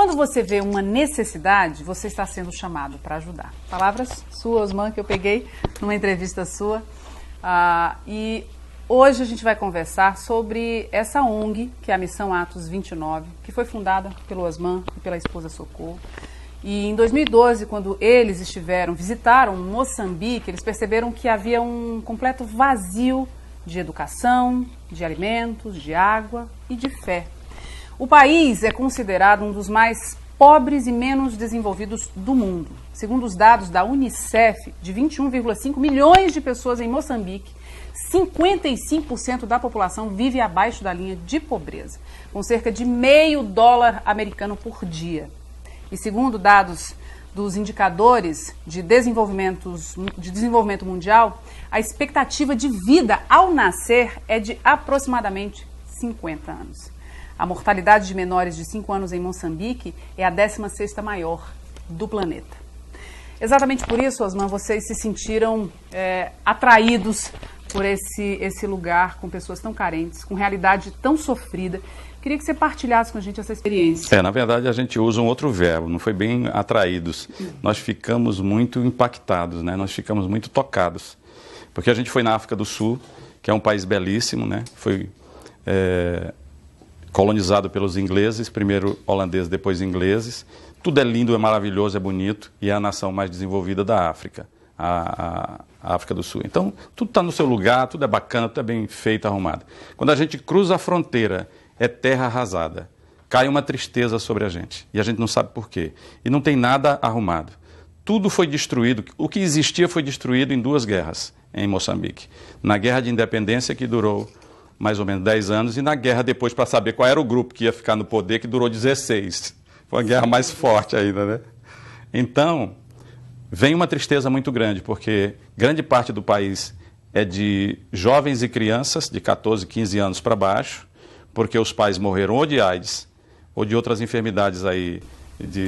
quando você vê uma necessidade, você está sendo chamado para ajudar. Palavras suas, Osman, que eu peguei numa entrevista sua. E hoje a gente vai conversar sobre essa ONG, que é a Missão Atos 29, que foi fundada pelo Osman e pela esposa Socorro. E em 2012, quando eles visitaram Moçambique, eles perceberam que havia um completo vazio de educação, de alimentos, de água e de fé. O país é considerado um dos mais pobres e menos desenvolvidos do mundo. Segundo os dados da Unicef, de 21,5 milhões de pessoas em Moçambique, 55% da população vive abaixo da linha de pobreza, com cerca de $0,5 americano por dia. E segundo dados dos indicadores de desenvolvimento mundial, a expectativa de vida ao nascer é de aproximadamente 50 anos. A mortalidade de menores de 5 anos em Moçambique é a 16ª maior do planeta. Exatamente por isso, Osman, vocês se sentiram atraídos por esse lugar com pessoas tão carentes, com realidade tão sofrida. Queria que você partilhasse com a gente essa experiência. Na verdade, a gente usa um outro verbo, não foi bem atraídos. Nós ficamos muito impactados, né? Nós ficamos muito tocados. Porque a gente foi na África do Sul, que é um país belíssimo, né? Foi colonizado pelos ingleses, primeiro holandeses, depois ingleses. Tudo é lindo, é maravilhoso, é bonito, e é a nação mais desenvolvida da África, a África do Sul. Então, tudo está no seu lugar, tudo é bacana, tudo é bem feito, arrumado. Quando a gente cruza a fronteira, é terra arrasada. Cai uma tristeza sobre a gente. E a gente não sabe por quê. E não tem nada arrumado. Tudo foi destruído. O que existia foi destruído em 2 guerras em Moçambique. Na Guerra de Independência, que durou mais ou menos 10 anos, e na guerra depois, para saber qual era o grupo que ia ficar no poder, que durou 16. Foi uma guerra mais forte ainda, né? Então, vem uma tristeza muito grande, porque grande parte do país é de jovens e crianças de 14, 15 anos para baixo, porque os pais morreram ou de AIDS ou de outras enfermidades aí.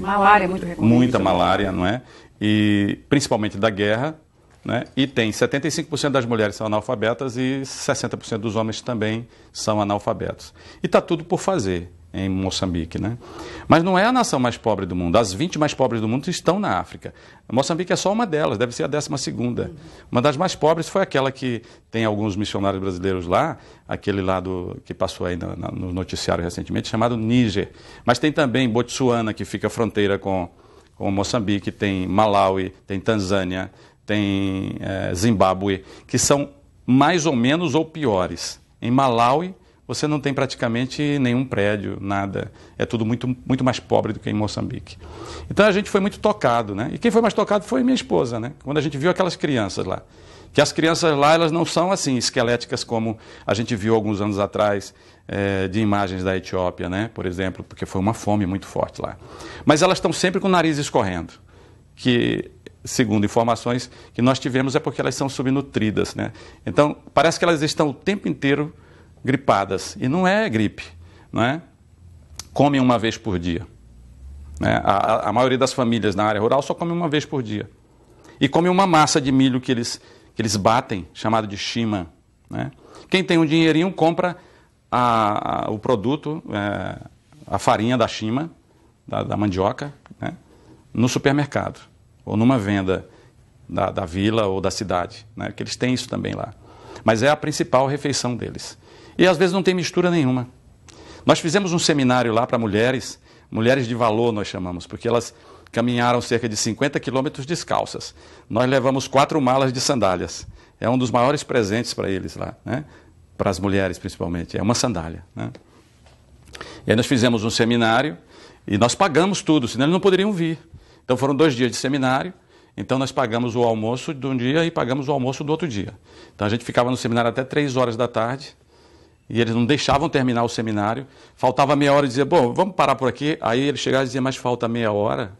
Malária, muito recorrente. Muita malária, não é? E principalmente da guerra, né? E tem 75% das mulheres são analfabetas e 60% dos homens também são analfabetos. E está tudo por fazer em Moçambique, né? Mas não é a nação mais pobre do mundo. As 20 mais pobres do mundo estão na África. Moçambique é só uma delas, deve ser a 12ª. Uma das mais pobres foi aquela que tem alguns missionários brasileiros lá, aquele lá que passou aí no noticiário recentemente, chamado Níger. Mas tem também Botsuana, que fica fronteira com Moçambique, tem Malawi, tem Tanzânia, tem Zimbábue, que são mais ou menos ou piores. Em Malawi, você não tem praticamente nenhum prédio, nada. É tudo muito, muito mais pobre do que em Moçambique. Então a gente foi muito tocado, né? E quem foi mais tocado foi minha esposa, né? Quando a gente viu aquelas crianças lá. Que as crianças lá, elas não são assim, esqueléticas como a gente viu alguns anos atrás, de imagens da Etiópia, né? Por exemplo, porque foi uma fome muito forte lá. Mas elas estão sempre com o nariz escorrendo. Que, segundo informações que nós tivemos, é porque elas são subnutridas, né? Então, parece que elas estão o tempo inteiro gripadas. E não é gripe, não é? Comem uma vez por dia. Né? A maioria das famílias na área rural só come uma vez por dia. E come uma massa de milho que eles batem, chamado de chima. Né? Quem tem um dinheirinho compra o produto, a farinha da chima, da mandioca, né? No supermercado. Ou numa venda da vila ou da cidade. Né? Que eles têm isso também lá. Mas é a principal refeição deles. E às vezes não tem mistura nenhuma. Nós fizemos um seminário lá para mulheres de valor nós chamamos, porque elas caminharam cerca de 50 quilômetros descalças. Nós levamos 4 malas de sandálias. É um dos maiores presentes para eles lá, né? Para as mulheres principalmente, é uma sandália. Né? E aí nós fizemos um seminário e nós pagamos tudo, senão eles não poderiam vir. Então foram 2 dias de seminário. Então nós pagamos o almoço de um dia e pagamos o almoço do outro dia. Então a gente ficava no seminário até 3 horas da tarde. E eles não deixavam terminar o seminário. Faltava meia hora e dizia, bom, vamos parar por aqui. Aí eles chegavam e diziam, mas falta meia hora.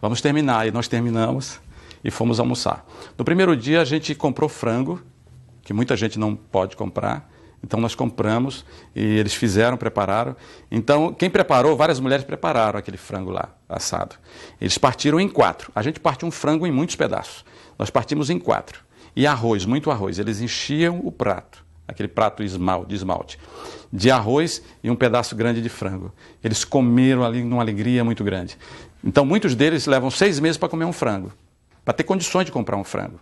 Vamos terminar. E nós terminamos e fomos almoçar. No primeiro dia a gente comprou frango, que muita gente não pode comprar. Então nós compramos e eles prepararam. Então quem preparou, várias mulheres prepararam aquele frango lá, assado. Eles partiram em 4. A gente parte um frango em muitos pedaços. Nós partimos em 4. E arroz, muito arroz. Eles enchiam o prato. aquele prato de esmalte, de arroz e um pedaço grande de frango. Eles comeram ali numa alegria muito grande. Então, muitos deles levam 6 meses para comer um frango, para ter condições de comprar um frango.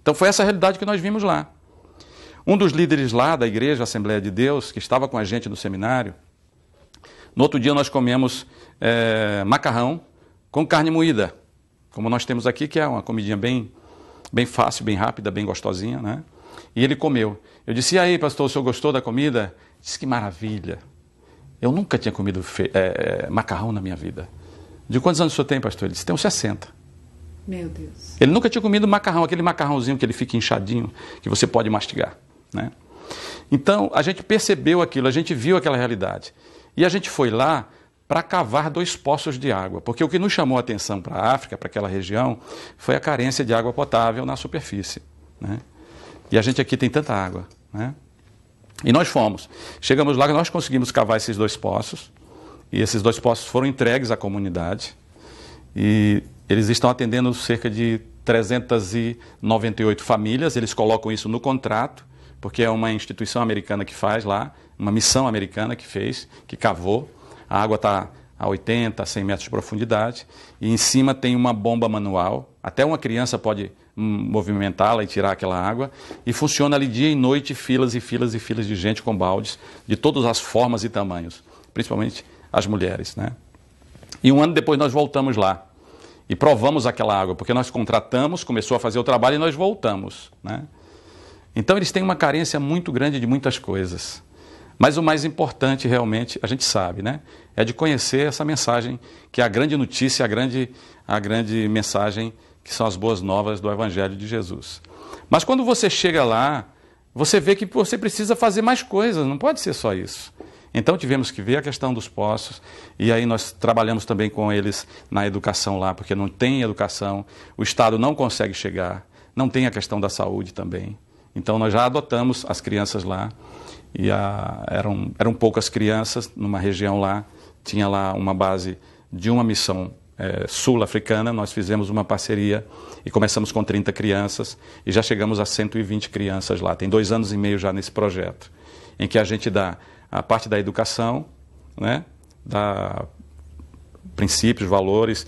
Então, foi essa a realidade que nós vimos lá. Um dos líderes lá da igreja, Assembleia de Deus, que estava com a gente no seminário, no outro dia nós comemos macarrão com carne moída, como nós temos aqui, que é uma comidinha bem fácil, bem rápida, bem gostosinha, né? E ele comeu. Eu disse, e aí, pastor, o senhor gostou da comida? Ele disse, que maravilha. Eu nunca tinha comido macarrão na minha vida. De quantos anos o senhor tem, pastor? Ele disse, tenho 60. Meu Deus. Ele nunca tinha comido macarrão, aquele macarrãozinho que ele fica inchadinho, que você pode mastigar, né? Então, a gente percebeu aquilo, a gente viu aquela realidade. E a gente foi lá para cavar 2 poços de água, porque o que nos chamou a atenção para a África, para aquela região, foi a carência de água potável na superfície, né? E a gente aqui tem tanta água, né? E nós fomos. Chegamos lá, nós conseguimos cavar esses 2 poços, e esses 2 poços foram entregues à comunidade, e eles estão atendendo cerca de 398 famílias, eles colocam isso no contrato, porque é uma instituição americana que faz lá, uma missão americana que fez, que cavou. A água está a 80, a 100 metros de profundidade, e em cima tem uma bomba manual, até uma criança pode movimentá-la e tirar aquela água, e funciona ali dia e noite, filas e filas e filas de gente com baldes, de todas as formas e tamanhos, principalmente as mulheres, né? E um ano depois nós voltamos lá, e provamos aquela água, porque nós contratamos, começou a fazer o trabalho e nós voltamos, né? Então eles têm uma carência muito grande de muitas coisas. Mas o mais importante realmente, a gente sabe, né? É de conhecer essa mensagem, que é a grande notícia, a grande mensagem, que são as boas novas do Evangelho de Jesus. Mas quando você chega lá, você vê que você precisa fazer mais coisas, não pode ser só isso. Então tivemos que ver a questão dos poços, e aí nós trabalhamos também com eles na educação lá, porque não tem educação, o Estado não consegue chegar, não tem a questão da saúde também. Então nós já adotamos as crianças lá, e eram poucas crianças numa região lá, tinha lá uma base de uma missão sul-africana, nós fizemos uma parceria e começamos com 30 crianças e já chegamos a 120 crianças lá. Tem 2 anos e meio já nesse projeto, em que a gente dá a parte da educação, né, dá princípios, valores,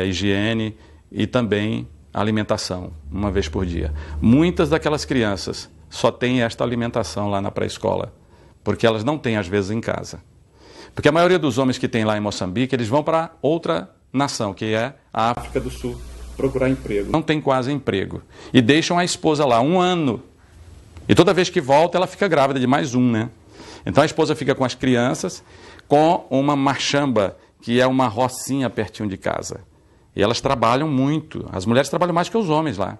higiene e também alimentação, uma vez por dia. Muitas daquelas crianças só têm esta alimentação lá na pré-escola, porque elas não têm às vezes em casa. Porque a maioria dos homens que tem lá em Moçambique, eles vão para outra nação, que é a África do Sul, procurar emprego. Não tem quase emprego. E deixam a esposa lá 1 ano. E toda vez que volta, ela fica grávida de mais um, né? Então a esposa fica com as crianças, com uma machamba, que é uma rocinha pertinho de casa. E elas trabalham muito. As mulheres trabalham mais que os homens lá.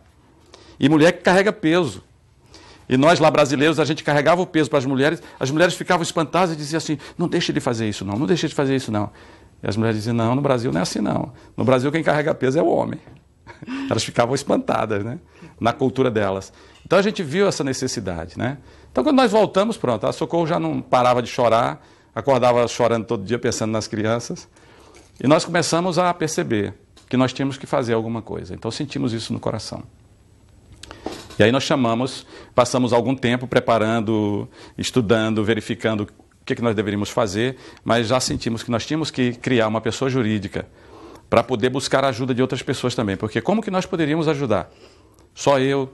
E mulher que carrega peso. E nós lá brasileiros, a gente carregava o peso para as mulheres ficavam espantadas e diziam assim, não deixe de fazer isso não, não deixe de fazer isso não. E as mulheres diziam, não, no Brasil não é assim não. No Brasil quem carrega peso é o homem. Elas ficavam espantadas, né? Na cultura delas. Então a gente viu essa necessidade, né? Então quando nós voltamos, pronto, a Socorro já não parava de chorar, acordava chorando todo dia pensando nas crianças. E nós começamos a perceber que nós tínhamos que fazer alguma coisa. Então sentimos isso no coração. E aí nós passamos algum tempo preparando, estudando, verificando o que nós deveríamos fazer, mas já sentimos que nós tínhamos que criar uma pessoa jurídica para poder buscar a ajuda de outras pessoas também. Porque como que nós poderíamos ajudar? Só eu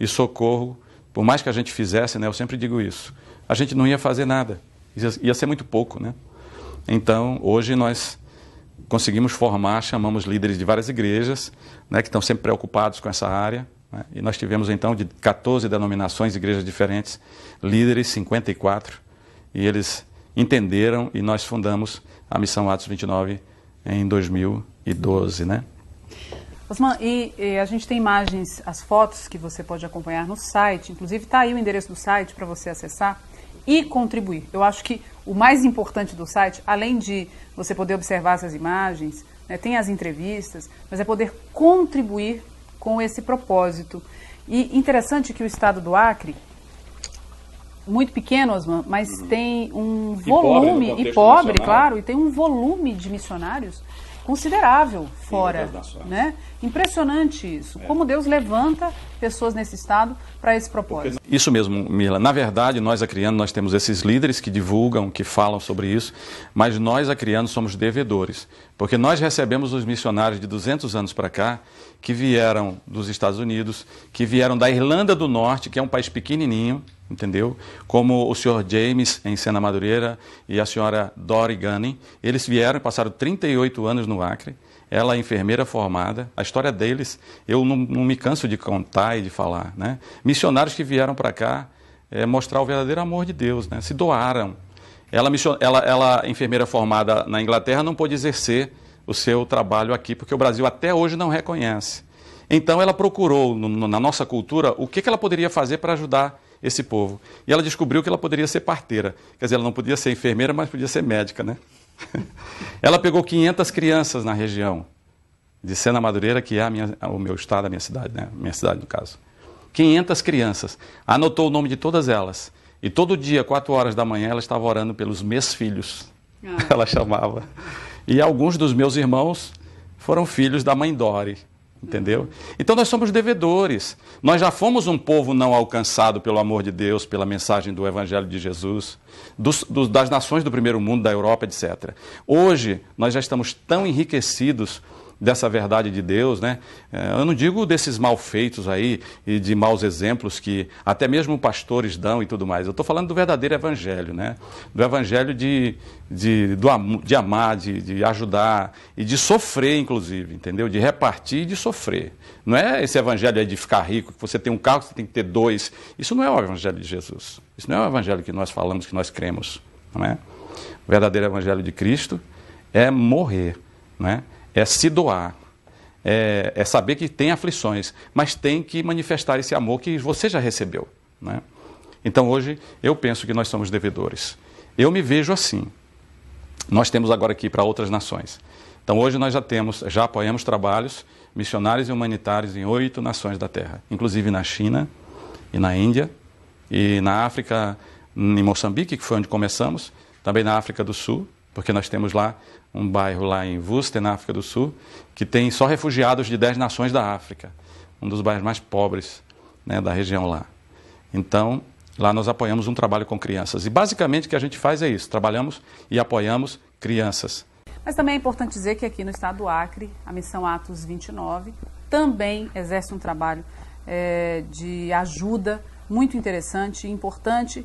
e Socorro, por mais que a gente fizesse, né, eu sempre digo isso, a gente não ia fazer nada, ia ser muito pouco, né? Então, hoje nós conseguimos formar, chamamos líderes de várias igrejas, né, que estão sempre preocupados com essa área, né? E nós tivemos então de 14 denominações, igrejas diferentes, líderes, 54, e eles entenderam e nós fundamos a Missão Atos 29 em 2012, né? Osman, e a gente tem imagens, as fotos que você pode acompanhar no site, inclusive está aí o endereço do site para você acessar e contribuir. Eu acho que o mais importante do site, além de você poder observar essas imagens, né, tem as entrevistas, mas é poder contribuir com esse propósito. E interessante que o Estado do Acre muito pequeno, Osman, mas tem um pobre no volume, contexto e pobre, nacional. claro, e tem um volume de missionários considerável fora, outras nações. né? Impressionante isso. Como Deus levanta pessoas nesse estado para esse propósito. Isso mesmo, Mila. Na verdade, nós acrianos, nós temos esses líderes que divulgam, que falam sobre isso, mas nós acrianos somos devedores, porque nós recebemos os missionários de 200 anos para cá, que vieram dos Estados Unidos, que vieram da Irlanda do Norte, que é um país pequenininho, entendeu? Como o senhor James, em Sena Madureira, e a senhora Dory Gunning. Eles vieram e passaram 38 anos no Acre. Ela é enfermeira formada. A história deles, eu não me canso de contar e de falar, né? Missionários que vieram para cá mostrar o verdadeiro amor de Deus, né? Se doaram. Ela, enfermeira formada na Inglaterra, não pôde exercer o seu trabalho aqui, porque o Brasil até hoje não reconhece. Então ela procurou, na nossa cultura, o que ela poderia fazer para ajudar esse povo. E ela descobriu que ela poderia ser parteira. Quer dizer, ela não podia ser enfermeira, mas podia ser médica, né? Ela pegou 500 crianças na região de Sena Madureira, que é o meu estado, a minha cidade, né? Minha cidade, no caso. 500 crianças. Anotou o nome de todas elas. E todo dia, 4 horas da manhã, ela estava orando pelos meus filhos. Ela chamava. E alguns dos meus irmãos foram filhos da mãe Dory. Entendeu? Então nós somos devedores. Nós já fomos um povo não alcançado pelo amor de Deus, pela mensagem do Evangelho de Jesus, das nações do primeiro mundo, da Europa, etc. Hoje nós já estamos tão enriquecidos dessa verdade de Deus, né? Eu não digo desses malfeitos aí e de maus exemplos que até mesmo pastores dão e tudo mais. Eu estou falando do verdadeiro evangelho, né? Do evangelho de amar, de ajudar e de sofrer, inclusive, entendeu? De repartir e de sofrer. Não é esse evangelho aí de ficar rico, que você tem um carro, você tem que ter 2. Isso não é o evangelho de Jesus. Isso não é o evangelho que nós falamos, que nós cremos, não é? O verdadeiro evangelho de Cristo é morrer, não é? É se doar, é saber que tem aflições, mas tem que manifestar esse amor que você já recebeu, né? Então hoje eu penso que nós somos devedores. Eu me vejo assim. Nós temos agora aqui para outras nações. Então hoje nós já apoiamos trabalhos missionários e humanitários em 8 nações da Terra, inclusive na China e na Índia e na África, em Moçambique, que foi onde começamos, também na África do Sul, porque nós temos lá um bairro lá em Worcester, na África do Sul, que tem só refugiados de 10 nações da África, um dos bairros mais pobres, né, da região lá. Então, lá nós apoiamos um trabalho com crianças. E basicamente o que a gente faz é isso, trabalhamos e apoiamos crianças. Mas também é importante dizer que aqui no estado do Acre, a Missão Atos 29 também exerce um trabalho de ajuda muito interessante e importante.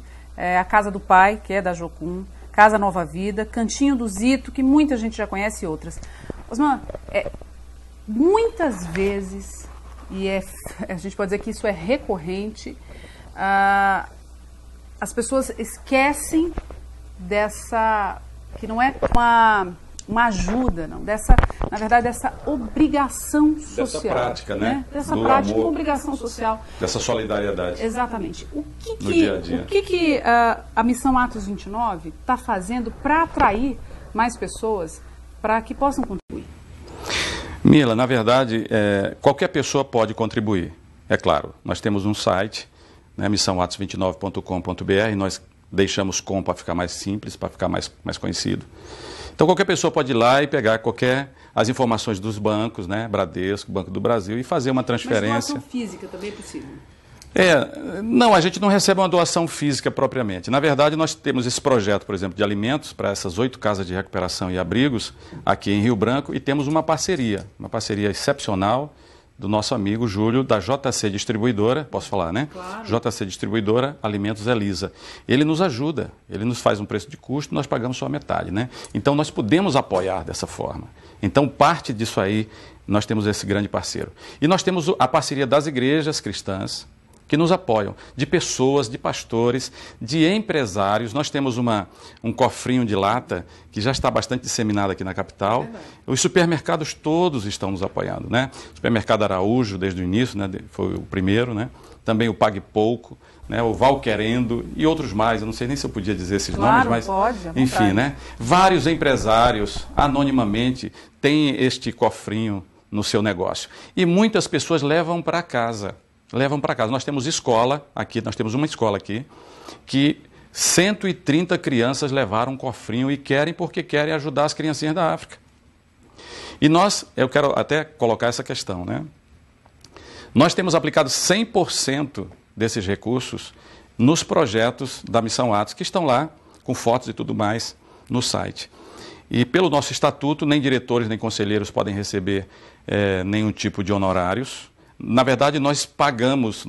A Casa do Pai, que é da Jocum, Casa Nova Vida, Cantinho do Zito, que muita gente já conhece, e outras. Osman, muitas vezes, e a gente pode dizer que isso é recorrente, as pessoas esquecem dessa, que não é uma ajuda, não, na verdade, dessa obrigação social. Dessa prática, né? Dessa do prática, amor, uma obrigação social. dessa solidariedade. Exatamente. No dia a dia. O que a Missão Atos 29 está fazendo para atrair mais pessoas para que possam contribuir? Mila, na verdade, qualquer pessoa pode contribuir. É claro, nós temos um site, né, missãoatos29.com.br, nós deixamos com para ficar mais simples, para ficar mais conhecido. Então qualquer pessoa pode ir lá e pegar as informações dos bancos, né, Bradesco, Banco do Brasil, e fazer uma transferência. Mas doação física também é possível? Não, a gente não recebe uma doação física propriamente. Na verdade, nós temos esse projeto, por exemplo, de alimentos para essas 8 casas de recuperação e abrigos aqui em Rio Branco, e temos uma parceria excepcional do nosso amigo Júlio, da JC Distribuidora, posso falar, né? Claro. JC Distribuidora, Alimentos Elisa. Ele nos ajuda, ele nos faz um preço de custo, nós pagamos só a metade, né? Então nós podemos apoiar dessa forma. Então parte disso aí, nós temos esse grande parceiro. E nós temos a parceria das igrejas cristãs, que nos apoiam, de pessoas, de pastores, de empresários. Nós temos um cofrinho de lata que já está bastante disseminado aqui na capital. Os supermercados todos estão nos apoiando, né? O supermercado Araújo, desde o início, né, foi o primeiro, né? Também o Pague Pouco, né, o Val Querendo e outros mais. Eu não sei nem se eu podia dizer esses nomes, mas pode, enfim, né? Vários empresários, anonimamente, têm este cofrinho no seu negócio. E muitas pessoas levam para casa. levam para casa. Nós temos escola aqui, nós temos uma escola aqui, que 130 crianças levaram um cofrinho e querem porque querem ajudar as criancinhas da África. E eu quero até colocar essa questão, né? Nós temos aplicado 100% desses recursos nos projetos da Missão Atos, que estão lá, com fotos e tudo mais, no site. E pelo nosso estatuto, nem diretores nem conselheiros podem receber nenhum tipo de honorários. Na verdade, nós pagamos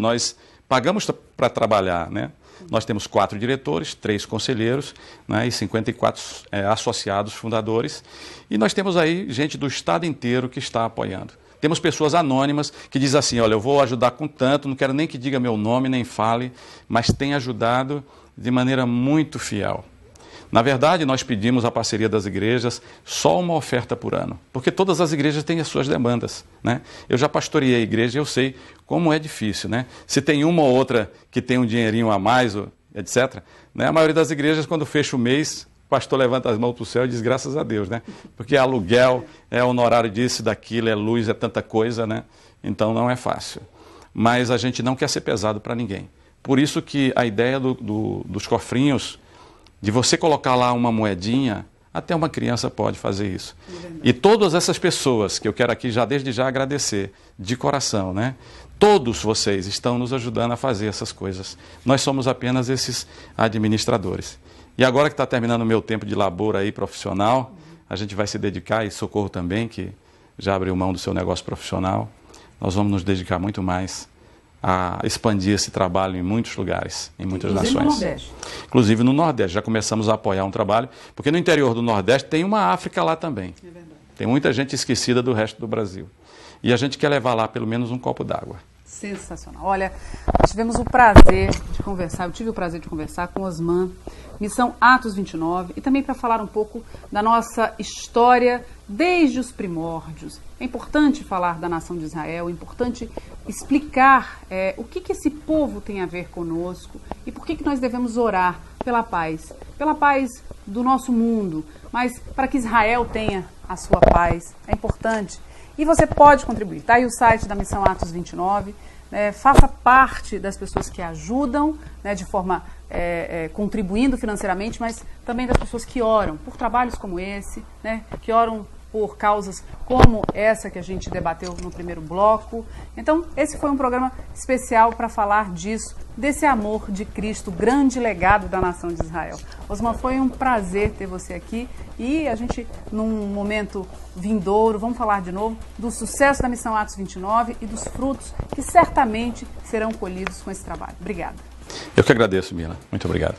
para trabalhar, né? Nós temos 4 diretores, 3 conselheiros, né, e 54 associados fundadores. E nós temos aí gente do estado inteiro que está apoiando. Temos pessoas anônimas que dizem assim, olha, eu vou ajudar com tanto, não quero nem que diga meu nome, nem fale, mas tem ajudado de maneira muito fiel. Na verdade, nós pedimos a parceria das igrejas só uma oferta por ano, porque todas as igrejas têm as suas demandas, né? Eu já pastoreei a igreja e eu sei como é difícil, né? Se tem uma ou outra que tem um dinheirinho a mais, etc., né? A maioria das igrejas, quando fecha o mês, o pastor levanta as mãos para o céu e diz graças a Deus, né? Porque é aluguel, é honorário disso, daquilo, é luz, é tanta coisa, né? Então não é fácil. Mas a gente não quer ser pesado para ninguém. Por isso que a ideia dos cofrinhos, de você colocar lá uma moedinha, até uma criança pode fazer isso. E todas essas pessoas, que eu quero aqui desde já agradecer, de coração, né? Todos vocês estão nos ajudando a fazer essas coisas. Nós somos apenas esses administradores. E agora que está terminando o meu tempo de labor aí profissional, a gente vai se dedicar, e Socorro também, que já abriu mão do seu negócio profissional, nós vamos nos dedicar muito mais a expandir esse trabalho em muitos lugares, em muitas nações. No Nordeste. Inclusive no Nordeste. Já começamos a apoiar um trabalho, porque no interior do Nordeste tem uma África lá também. É verdade. Tem muita gente esquecida do resto do Brasil. E a gente quer levar lá pelo menos um copo d'água. Sensacional. Olha, tivemos o prazer de conversar, eu tive o prazer de conversar com Osman, Missão Atos 29, e também para falar um pouco da nossa história desde os primórdios. É importante falar da nação de Israel, é importante explicar o que esse povo tem a ver conosco e por que nós devemos orar pela paz do nosso mundo, mas para que Israel tenha a sua paz. É importante. E você pode contribuir. Está aí o site da Missão Atos 29. Faça parte das pessoas que ajudam, né, de forma contribuindo financeiramente, mas também das pessoas que oram por trabalhos como esse, né, que oram por causas como essa que a gente debateu no primeiro bloco. Então, esse foi um programa especial para falar disso, desse amor de Cristo, grande legado da nação de Israel. Osman, foi um prazer ter você aqui e a gente, num momento vindouro, vamos falar de novo do sucesso da Missão Atos 29 e dos frutos que certamente serão colhidos com esse trabalho. Obrigada. Eu que agradeço, Mila. Muito obrigado.